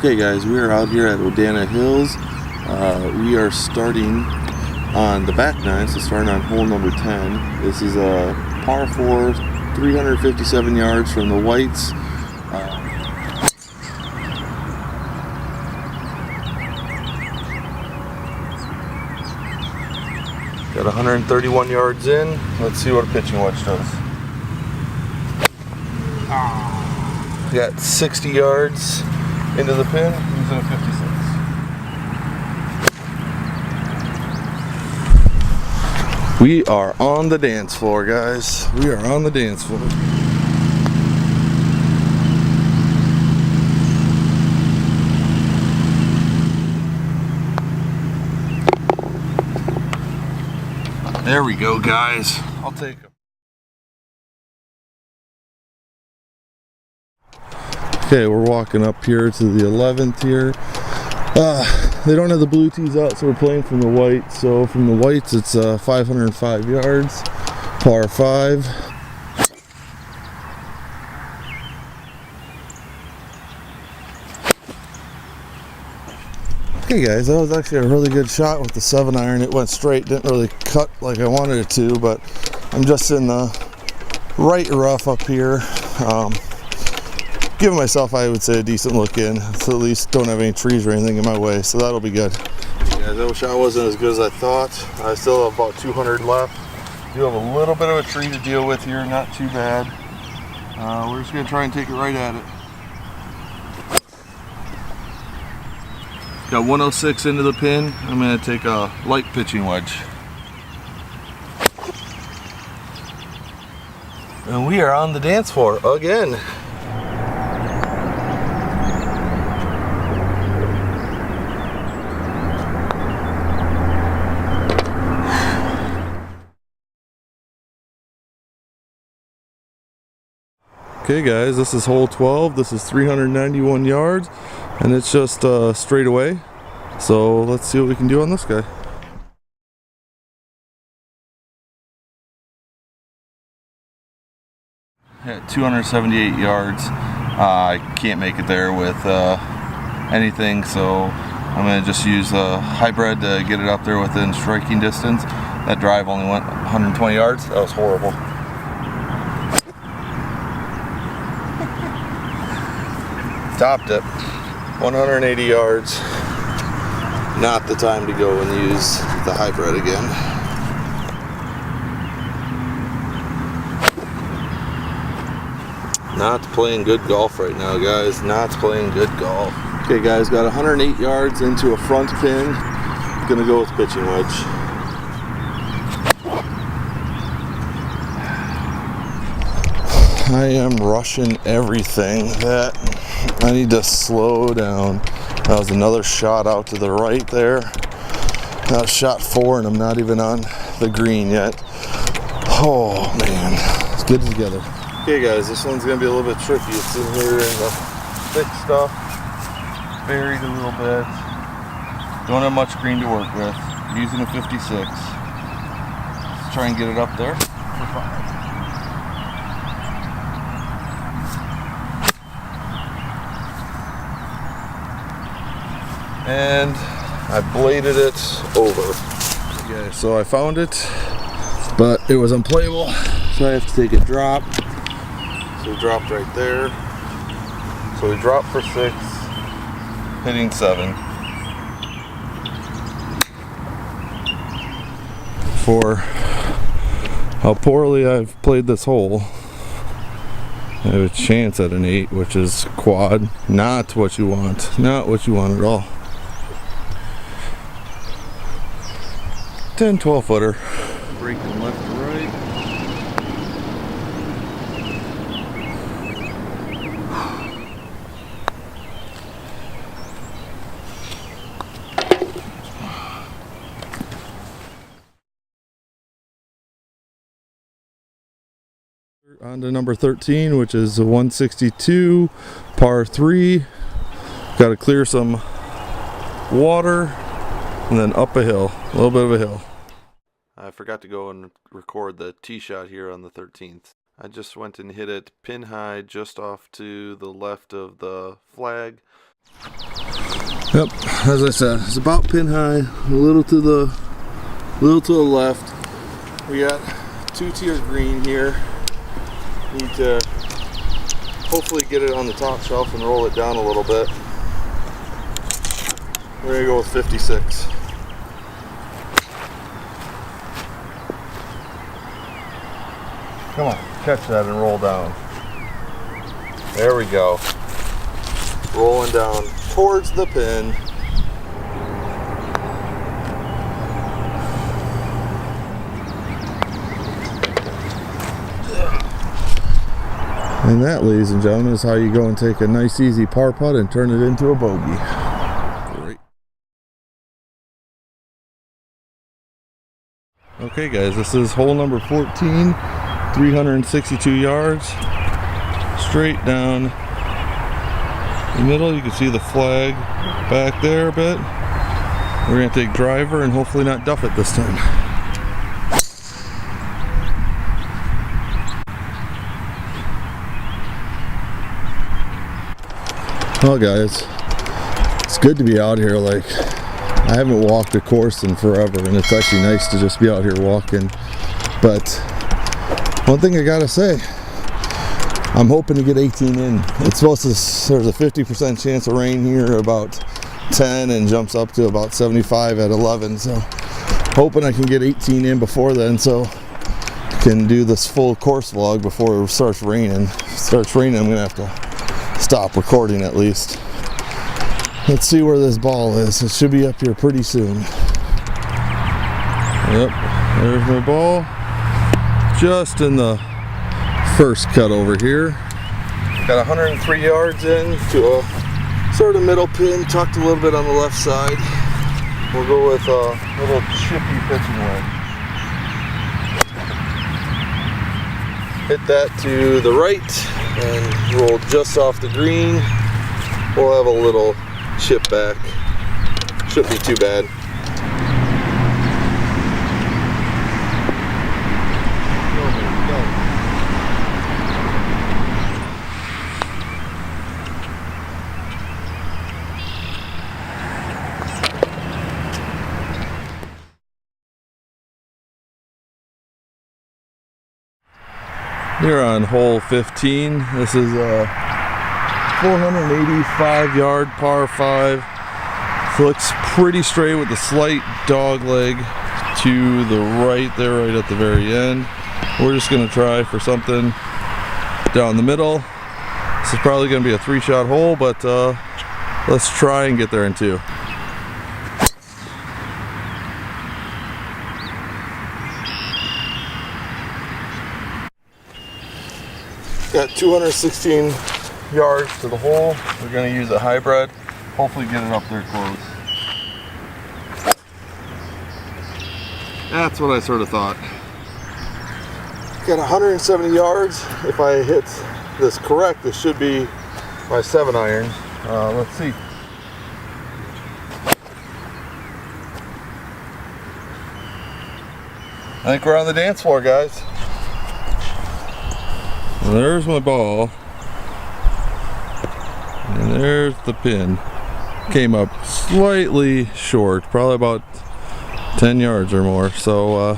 Okay guys, we are out here at Odana Hills. We are starting on the back nine, so starting on hole number 10. This is a par 4, 357 yards from the whites. Got 131 yards in. Let's see what a pitching wedge does. Got 60 yards into the pin using a 56. We are on the dance floor, guys. We are on the dance floor. There we go, guys. I'll take them. Okay, we're walking up here to the 11th here. They don't have the blue tees out, so we're playing from the white. So from the whites, it's 505 yards, par 5. Okay guys, that was actually a really good shot with the 7-iron. It went straight, didn't really cut like I wanted it to, but I'm just in the right rough up here. Giving myself, I would say, a decent look in. So at least don't have any trees or anything in my way, so that'll be good. Yeah, that shot wasn't as good as I thought. I still have about 200 left. Do have a little bit of a tree to deal with here, not too bad. We're just gonna try and take it right at it. Got 106 into the pin. I'm gonna take a light pitching wedge. And we are on the dance floor again. Okay guys, this is hole 12. This is 391 yards and it's just straight away. So let's see what we can do on this guy. Hit 278 yards. I can't make it there with anything, so I'm going to just use a hybrid to get it up there within striking distance. That drive only went 120 yards. That was horrible. Topped it, 180 yards. Not the time to go and use the hybrid again. Not playing good golf right now, guys. Not playing good golf. Okay, guys, got 108 yards into a front pin. Gonna go with pitching wedge. I am rushing everything. That I need to slow down. That was another shot out to the right there. That was shot 4 and I'm not even on the green yet. Oh man, let's get it together. Okay guys, this one's gonna be a little bit tricky. It's in here in the thick stuff, buried a little bit. Don't have much green to work with. I'm using a 56. Let's try and get it up there for 5. And I bladed it over. Okay, so I found it, but it was unplayable, so I have to take a drop. So we dropped right there. So we dropped for 6, hitting 7. For how poorly I've played this hole, I have a chance at an 8, which is quad. Not what you want. Not what you want at all. 10, 12 footer. Breaking left to right. On to number 13, which is a 162, par 3. Got to clear some water and then up a hill, a little bit of a hill. I forgot to go and record the tee shot here on the 13th. I just went and hit it pin high just off to the left of the flag. Yep, as I said, it's about pin high, a little to the left. We got 2-tier green here. Need to hopefully get it on the top shelf and roll it down a little bit. We're gonna go with 56. Come on, catch that and roll down. There we go. Rolling down towards the pin. And that, ladies and gentlemen, is how you go and take a nice easy par putt and turn it into a bogey. Great. Okay guys, this is hole number 14, 362 yards, straight down the middle. You can see the flag back there a bit. We're going to take driver and hopefully not duff it this time. Well guys, it's good to be out here. Like, I haven't walked a course in forever, and it's actually nice to just be out here walking. But one thing I gotta say, I'm hoping to get 18 in. It's supposed to, there's a 50% chance of rain here, about 10, and jumps up to about 75 at 11. So hoping I can get 18 in before then, so I can do this full course vlog before it starts raining. If it starts raining, I'm gonna have to stop recording at least. Let's see where this ball is. It should be up here pretty soon. Yep, there's my ball. Just in the first cut over here. Got 103 yards in to a sort of middle pin, tucked a little bit on the left side. We'll go with a little chippy pitching wedge. Hit that to the right and roll just off the green. We'll have a little chip back. Shouldn't be too bad. Here on hole 15, this is a 485 yard par 5. Looks pretty straight with a slight dog leg to the right there, right at the very end. We're just going to try for something down the middle. This is probably going to be a 3-shot hole, but let's try and get there in 2. Got 216 yards to the hole. We're going to use a hybrid. Hopefully get it up there close. That's what I sort of thought. Got 170 yards. If I hit this correct, this should be my 7-iron. Let's see. I think we're on the dance floor, guys. There's my ball, and there's the pin. Came up slightly short, probably about 10 yards or more. So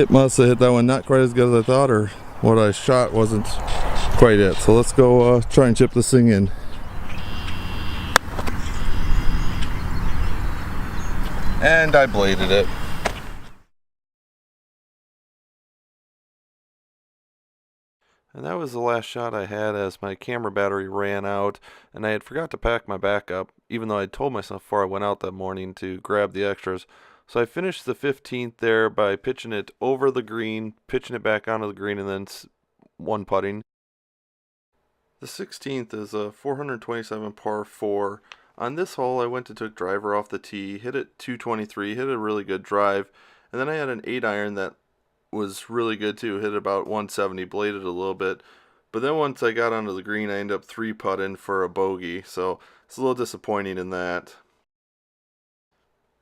must have hit that one not quite as good as I thought, or what I shot wasn't quite it. So let's go try and chip this thing in. And I bladed it. And that was the last shot I had, as my camera battery ran out, and I had forgot to pack my backup, even though I told myself before I went out that morning to grab the extras. So I finished the 15th there by pitching it over the green, pitching it back onto the green, and then one putting. The 16th is a 427 par 4. On this hole, I went and took driver off the tee, hit it 223, hit a really good drive, and then I had an 8-iron that was really good too, hit about 170, bladed a little bit, but then once I got onto the green, I ended up 3-putting for a bogey, so it's a little disappointing in that.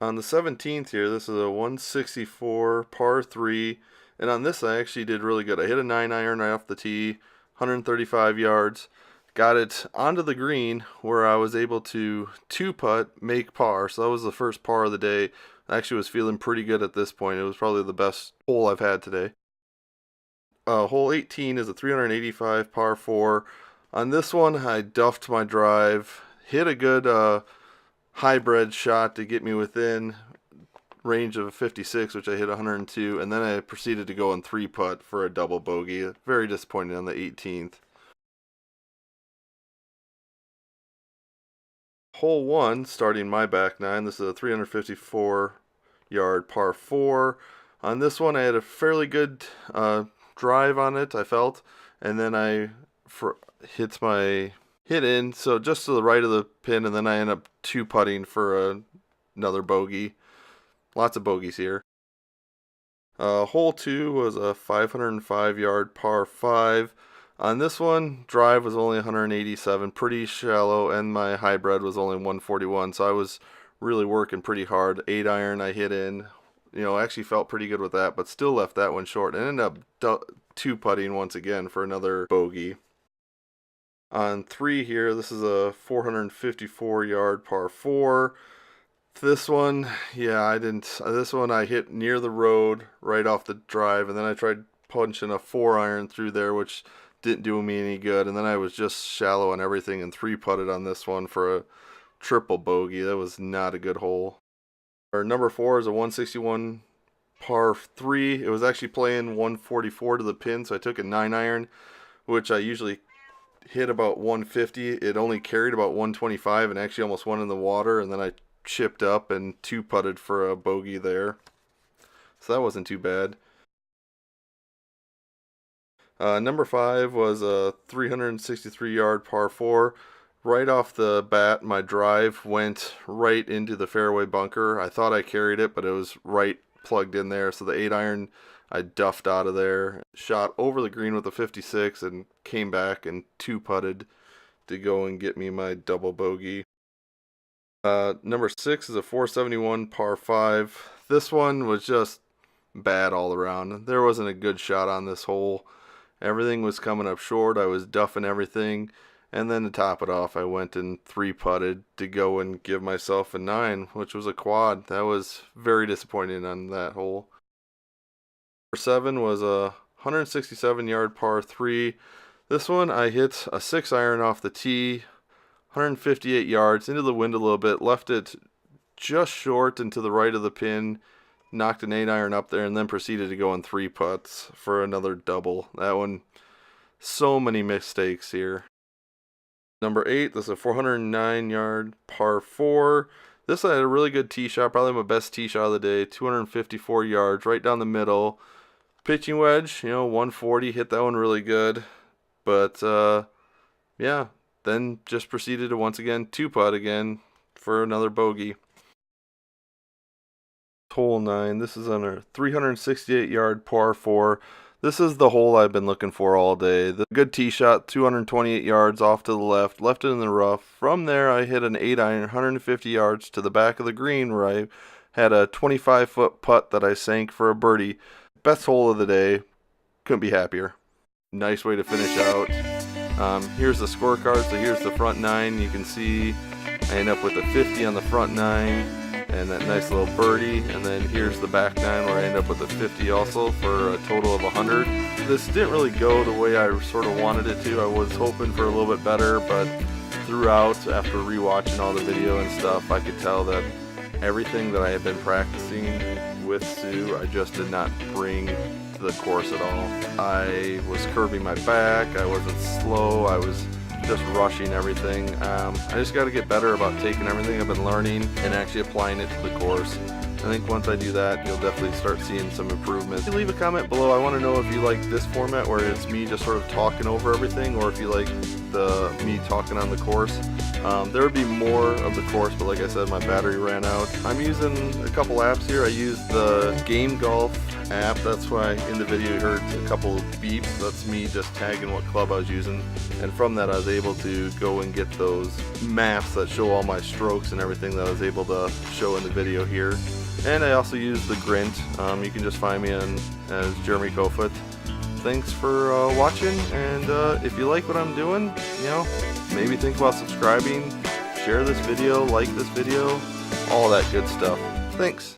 On the 17th here, this is a 164 par 3, and on this I actually did really good. I hit a 9-iron right off the tee, 135 yards, got it onto the green where I was able to two-putt, make par. So that was the first par of the day. I actually was feeling pretty good at this point. It was probably the best hole I've had today. Hole 18 is a 385 par 4. On this one, I duffed my drive, hit a good hybrid shot to get me within range of 56, which I hit 102, and then I proceeded to go in 3-putt for a double bogey. Very disappointing on the 18th. Hole 1, starting my back nine. This is a 354-yard par 4. On this one, I had a fairly good drive on it, I felt, and then I hit in, so just to the right of the pin, and then I end up two-putting for another bogey. Lots of bogeys here. Hole 2 was a 505-yard par 5. On this one, drive was only 187, pretty shallow, and my hybrid was only 141, so I was really working pretty hard. 8-iron I hit in, actually felt pretty good with that, but still left that one short, and ended up two-putting once again for another bogey. On 3 here, this is a 454-yard par 4. This one, this one I hit near the road right off the drive, and then I tried punching a 4-iron through there, which didn't do me any good, and then I was just shallow on everything and 3-putted on this one for a triple bogey. That was not a good hole. Our number 4 is a 161 par 3. It was actually playing 144 to the pin, so I took a 9-iron, which I usually hit about 150. It only carried about 125 and actually almost went in the water, and then I chipped up and two-putted for a bogey there. So that wasn't too bad. Number 5 was a 363-yard par 4. Right off the bat, my drive went right into the fairway bunker. I thought I carried it, but it was right plugged in there. So the 8-iron, I duffed out of there, shot over the green with a 56, and came back and two-putted to go and get me my double bogey. Number 6 is a 471 par 5. This one was just bad all around. There wasn't a good shot on this hole. Everything was coming up short. I was duffing everything. And then to top it off, I went and 3-putted to go and give myself a 9, which was a quad. That was very disappointing on that hole. Number 7 was a 167-yard par 3. This one I hit a 6-iron off the tee, 158 yards, into the wind a little bit, left it just short and to the right of the pin, knocked an 8-iron up there, and then proceeded to go in 3-putts for another double. That one, so many mistakes here. Number 8, this is a 409-yard par 4. This I had a really good tee shot, probably my best tee shot of the day, 254 yards, right down the middle. Pitching wedge, 140, hit that one really good. But, yeah, then just proceeded to once again two-putt again for another bogey. Hole 9, this is on a 368-yard par 4. This is the hole I've been looking for all day. The good tee shot, 228 yards off to the left, left it in the rough. From there, I hit an 8-iron, 150 yards to the back of the green where I had a 25-foot putt that I sank for a birdie. Best hole of the day. Couldn't be happier. Nice way to finish out. Here's the scorecard. So here's the front 9. You can see I end up with a 50 on the front 9. And that nice little birdie, and then here's the back 9 where I end up with a 50 also for a total of 100. This didn't really go the way I sort of wanted it to. I was hoping for a little bit better, but throughout, after rewatching all the video and stuff, I could tell that everything that I had been practicing with Sue, I just did not bring to the course at all. I was curving my back, I wasn't slow, I was just rushing everything. I just got to get better about taking everything I've been learning and actually applying it to the course. I think once I do that, you'll definitely start seeing some improvements. Leave a comment below. I want to know if you like this format where it's me just sort of talking over everything, or if you like me talking on the course. There would be more of the course, but like I said, my battery ran out. I'm using a couple apps here. I use the Game Golf app. That's why in the video you heard a couple beeps. That's me just tagging what club I was using, and from that I was able to go and get those maps that show all my strokes and everything that I was able to show in the video here. And I also use the Grint. You can just find me as Jeremy Kofoot. thanks for watching, and if you like what I'm doing, maybe think about subscribing, share this video, like this video, all that good stuff. Thanks.